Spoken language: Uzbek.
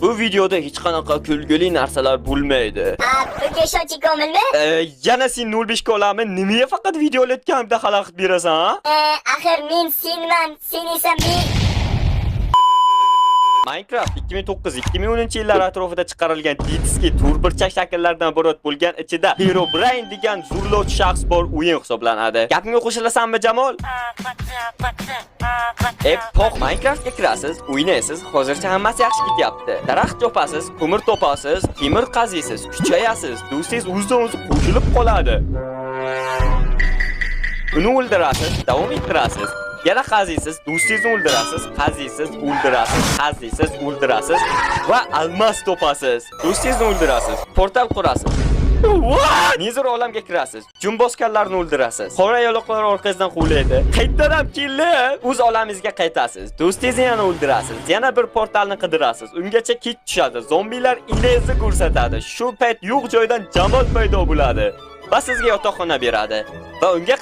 Bu videoda hech qanaqa kulgili narsalar bo'lmaydi. Pulga ishonching komilmi? Yana sen 05 ga olaman. Nimaga faqat video olayotganimda xalaqit berasan, ha? Axir men senman, sen esa men. Minecraft 2009-2010 yillar atrofida chiqarilgan diski turburchak shakllardan iborat bo'lgan ichida Herobrine degan zo'rlovchi shaxs bor o'yin hisoblanadi. Gapimga qo'shilasanmi, Jamol? Poq Minecraftga kirasiz, o'ynaysiz, hozircha hammasi yaxshi ketyapti. Daraxt chopasiz, ko'mir topasiz, temir qaziysiz, kuchayasiz, do'stingiz o'zidan-o'zi qo'shilib qoladi. Uni o'ldirasiz, davom ettirasiz. Yana qaziysiz, do'stingizni o'ldirasiz, qaziysiz, o'ldirasiz, qaziysiz, o'ldirasiz va almas topasiz. Do'stingizni o'ldirasiz, portal qurasiz. Nezir olamga kirasiz. Jum bosganlarni o'ldirasiz. Qora yo'loqlar orqasidan quvlaydi. Qaytdan ham kelib, o'z olamingizga qaytasiz. Do'stingizni yana o'ldirasiz. Yana bir portalni qidirasiz. Ungacha kit tushadi. Zombilar ilingizni ko'rsatadi. Shu payt yo'q joydan Jamol paydo bo'ladi va sizga yotoqxona beradi. Va unga